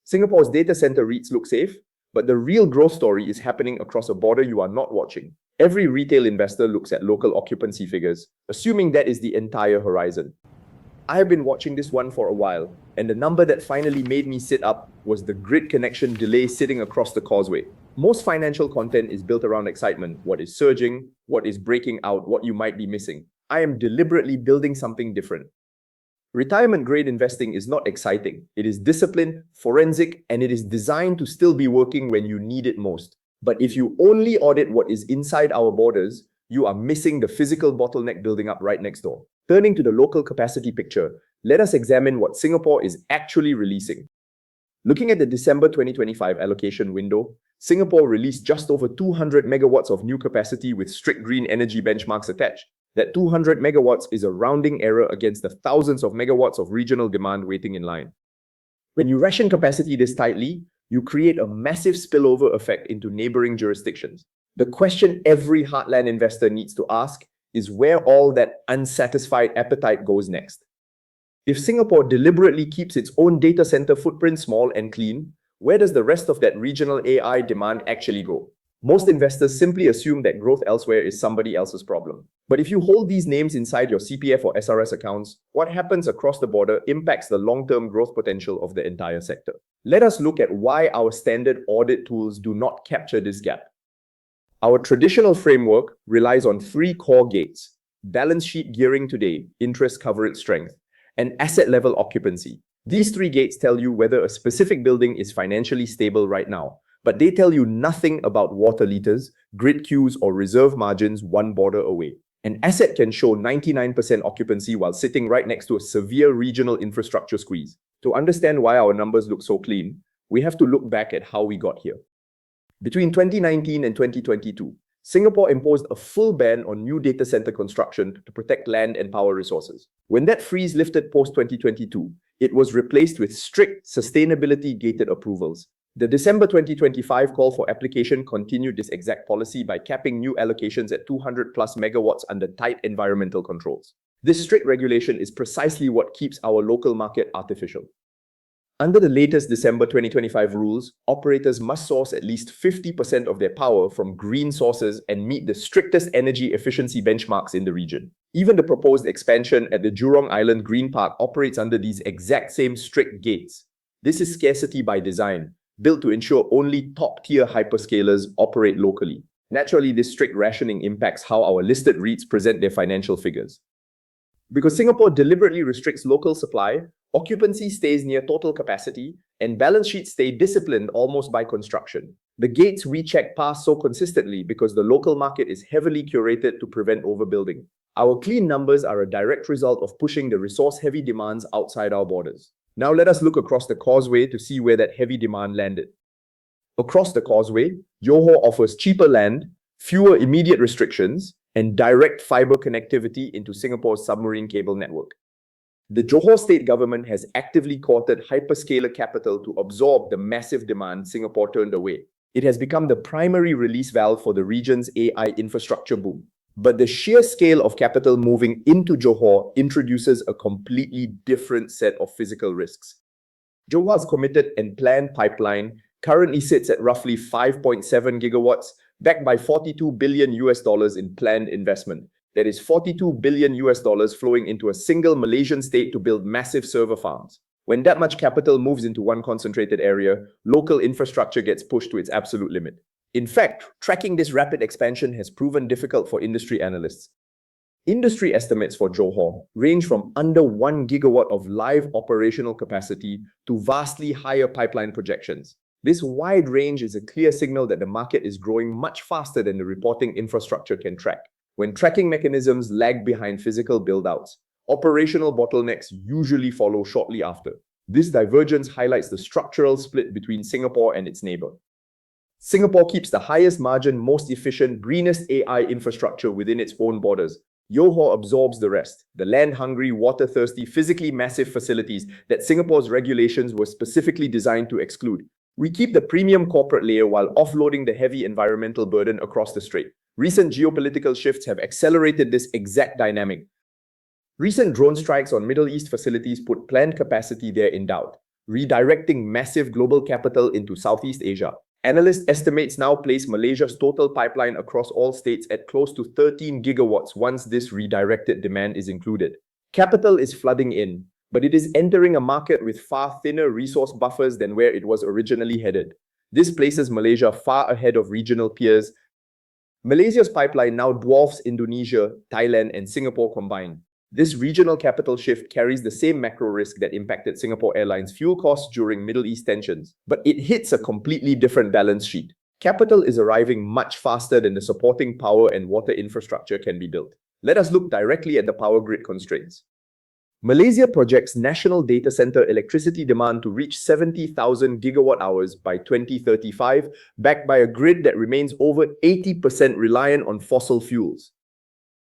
Singapore's data center REITs look safe, but the real growth story is happening across a border you are not watching. Every retail investor looks at local occupancy figures, assuming that is the entire horizon. I have been watching this one for a while, and the number that finally made me sit up was the grid connection delay sitting across the Causeway. Most financial content is built around excitement: what is surging, what is breaking out, what you might be missing. I am deliberately building something different. Retirement-grade investing is not exciting. It is disciplined, forensic, and it is designed to still be working when you need it most. But if you only audit what is inside our borders, you are missing the physical bottleneck building up right next door. Turning to the local capacity picture, let us examine what Singapore is actually releasing. Looking at the December 2025 allocation window, Singapore released just over 200 megawatts of new capacity with strict green energy benchmarks attached. That 200 megawatts is a rounding error against the thousands of megawatts of regional demand waiting in line. When you ration capacity this tightly, you create a massive spillover effect into neighboring jurisdictions. The question every heartland investor needs to ask is where all that unsatisfied appetite goes next. If Singapore deliberately keeps its own data center footprint small and clean, where does the rest of that regional AI demand actually go? Most investors simply assume that growth elsewhere is somebody else's problem. But if you hold these names inside your CPF or SRS accounts, what happens across the border impacts the long-term growth potential of the entire sector. Let us look at why our standard audit tools do not capture this gap. Our traditional framework relies on three core gates: balance sheet gearing today, interest coverage strength, and asset level occupancy. These three gates tell you whether a specific building is financially stable right now, but they tell you nothing about water liters, grid queues, or reserve margins one border away. An asset can show 99% occupancy while sitting right next to a severe regional infrastructure squeeze. To understand why our numbers look so clean, we have to look back at how we got here. Between 2019 and 2022, Singapore imposed a full ban on new data center construction to protect land and power resources. When that freeze lifted post-2022, it was replaced with strict sustainability-gated approvals. The December 2025 call for application continued this exact policy by capping new allocations at 200 plus megawatts under tight environmental controls. This strict regulation is precisely what keeps our local market artificial. Under the latest December 2025 rules, operators must source at least 50% of their power from green sources and meet the strictest energy efficiency benchmarks in the region. Even the proposed expansion at the Jurong Island Green Park operates under these exact same strict gates. This is scarcity by design, built to ensure only top-tier hyperscalers operate locally. Naturally, this strict rationing impacts how our listed REITs present their financial figures. Because Singapore deliberately restricts local supply, occupancy stays near total capacity, and balance sheets stay disciplined almost by construction. The gates we check pass so consistently because the local market is heavily curated to prevent overbuilding. Our clean numbers are a direct result of pushing the resource-heavy demands outside our borders. Now let us look across the Causeway to see where that heavy demand landed. Across the Causeway, Johor offers cheaper land, fewer immediate restrictions, and direct fiber connectivity into Singapore's submarine cable network. The Johor state government has actively courted hyperscaler capital to absorb the massive demand Singapore turned away. It has become the primary release valve for the region's AI infrastructure boom. But the sheer scale of capital moving into Johor introduces a completely different set of physical risks. Johor's committed and planned pipeline currently sits at roughly 5.7 gigawatts, backed by $42 billion in planned investment. That is $42 billion flowing into a single Malaysian state to build massive server farms. When that much capital moves into one concentrated area, local infrastructure gets pushed to its absolute limit. In fact, tracking this rapid expansion has proven difficult for industry analysts. Industry estimates for Johor range from under 1 gigawatt of live operational capacity to vastly higher pipeline projections. This wide range is a clear signal that the market is growing much faster than the reporting infrastructure can track. When tracking mechanisms lag behind physical build-outs, operational bottlenecks usually follow shortly after. This divergence highlights the structural split between Singapore and its neighbor. Singapore keeps the highest margin, most efficient, greenest AI infrastructure within its own borders. Johor absorbs the rest, the land-hungry, water-thirsty, physically massive facilities that Singapore's regulations were specifically designed to exclude. We keep the premium corporate layer while offloading the heavy environmental burden across the strait. Recent geopolitical shifts have accelerated this exact dynamic. Recent drone strikes on Middle East facilities put planned capacity there in doubt. redirecting massive global capital into Southeast Asia. Analyst estimates now place Malaysia's total pipeline across all states at close to 13 gigawatts once this redirected demand is included. Capital is flooding in, but it is entering a market with far thinner resource buffers than where it was originally headed. This places Malaysia far ahead of regional peers. Malaysia's pipeline now dwarfs Indonesia, Thailand, and Singapore combined. This regional capital shift carries the same macro risk that impacted Singapore Airlines' fuel costs during Middle East tensions, but it hits a completely different balance sheet. Capital is arriving much faster than the supporting power and water infrastructure can be built. Let us look directly at the power grid constraints. Malaysia projects national data center electricity demand to reach 70,000 gigawatt hours by 2035, backed by a grid that remains over 80% reliant on fossil fuels.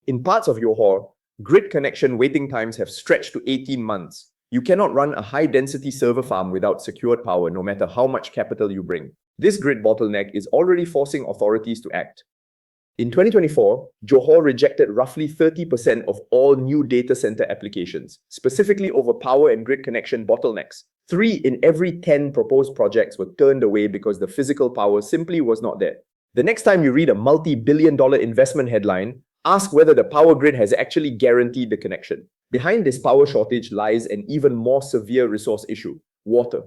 In parts of Johor, grid connection waiting times have stretched to 18 months. You cannot run a high-density server farm without secured power, no matter how much capital you bring. This grid bottleneck is already forcing authorities to act. In 2024, Johor rejected roughly 30% of all new data center applications, specifically over power and grid connection bottlenecks. 3 in every 10 proposed projects were turned away because the physical power simply was not there. The next time you read a multi-billion-dollar investment headline, ask whether the power grid has actually guaranteed the connection. Behind this power shortage lies an even more severe resource issue: water.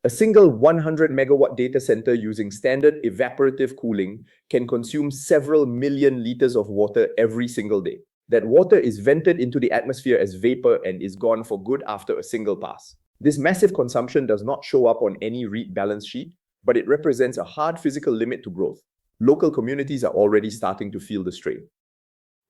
A single 100 megawatt data center using standard evaporative cooling can consume several million liters of water every single day. That water is vented into the atmosphere as vapor and is gone for good after a single pass. This massive consumption does not show up on any REIT balance sheet, but it represents a hard physical limit to growth. Local communities are already starting to feel the strain.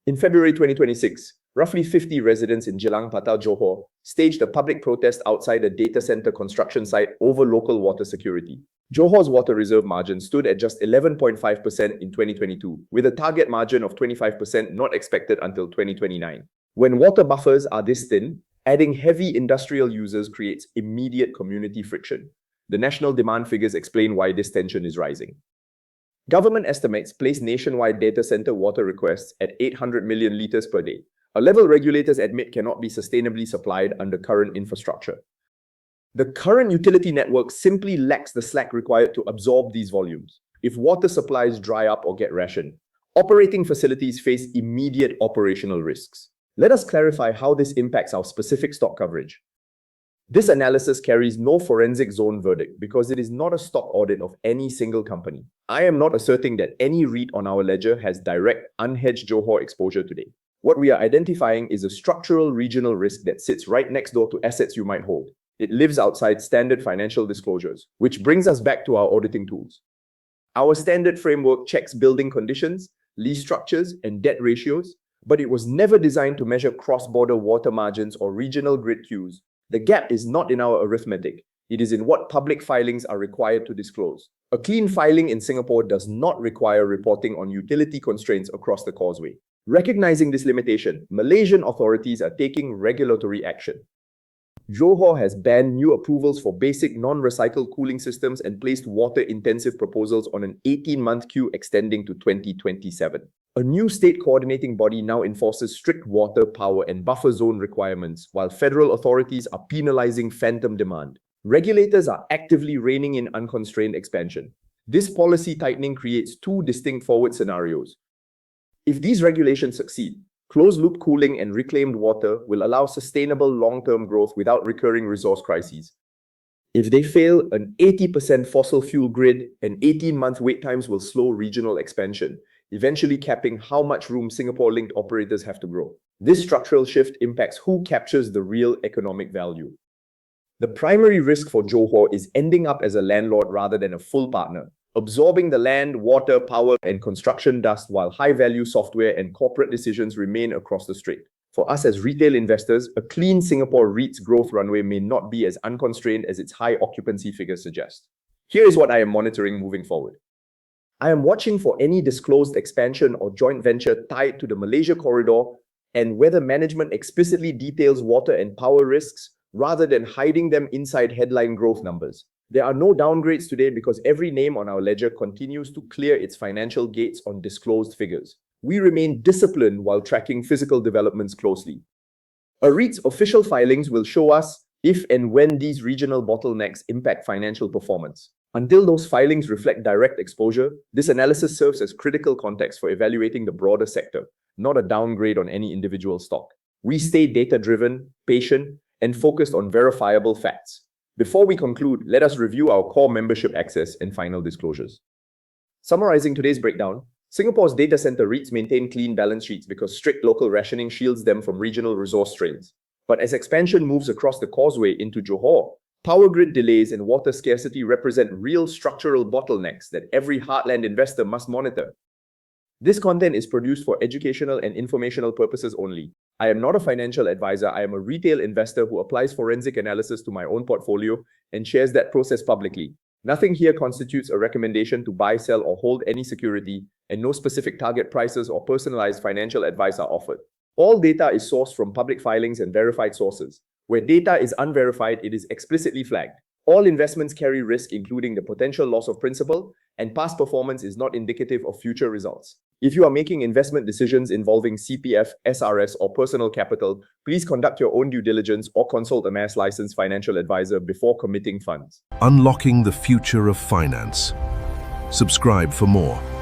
In February 2026, roughly 50 residents in Jelang Patau, Johor, staged a public protest outside a data center construction site over local water security. Johor's water reserve margin stood at just 11.5% in 2022, with a target margin of 25% not expected until 2029. When water buffers are this thin, adding heavy industrial users creates immediate community friction. The national demand figures explain why this tension is rising. Government estimates place nationwide data center water requests at 800 million liters per day, a level regulators admit cannot be sustainably supplied under current infrastructure. The current utility network simply lacks the slack required to absorb these volumes. If water supplies dry up or get rationed, operating facilities face immediate operational risks. Let us clarify how this impacts our specific stock coverage. This analysis carries no forensic zone verdict because it is not a stock audit of any single company. I am not asserting that any REIT on our ledger has direct, unhedged Johor exposure today. What we are identifying is a structural regional risk that sits right next door to assets you might hold. It lives outside standard financial disclosures, which brings us back to our auditing tools. Our standard framework checks building conditions, lease structures, and debt ratios, but it was never designed to measure cross-border water margins or regional grid queues. The gap is not in our arithmetic. It is in what public filings are required to disclose. A clean filing in Singapore does not require reporting on utility constraints across the Causeway. Recognizing this limitation, Malaysian authorities are taking regulatory action. Johor has banned new approvals for basic non-recycled cooling systems and placed water-intensive proposals on an 18-month queue extending to 2027. A new state coordinating body now enforces strict water, power, and buffer zone requirements, while federal authorities are penalizing phantom demand. Regulators are actively reining in unconstrained expansion. This policy tightening creates two distinct forward scenarios. If these regulations succeed, closed-loop cooling and reclaimed water will allow sustainable long-term growth without recurring resource crises. If they fail, an 80% fossil fuel grid and 18-month wait times will slow regional expansion, eventually capping how much room Singapore-linked operators have to grow. This structural shift impacts who captures the real economic value. The primary risk for Johor is ending up as a landlord rather than a full partner, absorbing the land, water, power, and construction dust while high-value software and corporate decisions remain across the strait. For us as retail investors, a clean Singapore REIT's growth runway may not be as unconstrained as its high occupancy figures suggest. Here is what I am monitoring moving forward. I am watching for any disclosed expansion or joint venture tied to the Malaysia corridor and whether management explicitly details water and power risks rather than hiding them inside headline growth numbers. There are no downgrades today because every name on our ledger continues to clear its financial gates on disclosed figures. We remain disciplined while tracking physical developments closely. A REIT's official filings will show us if and when these regional bottlenecks impact financial performance. Until those filings reflect direct exposure, this analysis serves as critical context for evaluating the broader sector, not a downgrade on any individual stock. We stay data-driven, patient, and focused on verifiable facts. Before we conclude, let us review our core membership access and final disclosures. Summarizing today's breakdown, Singapore's data center REITs maintain clean balance sheets because strict local rationing shields them from regional resource strains. But as expansion moves across the Causeway into Johor, power grid delays and water scarcity represent real structural bottlenecks that every heartland investor must monitor. This content is produced for educational and informational purposes only. I am not a financial advisor. I am a retail investor who applies forensic analysis to my own portfolio and shares that process publicly. Nothing here constitutes a recommendation to buy, sell, or hold any security, and no specific target prices or personalized financial advice are offered. All data is sourced from public filings and verified sources. Where data is unverified, it is explicitly flagged. All investments carry risk, including the potential loss of principal, and past performance is not indicative of future results. If you are making investment decisions involving CPF, SRS, or personal capital, please conduct your own due diligence or consult a mass licensed financial advisor before committing funds. Unlocking the future of finance. Subscribe for more.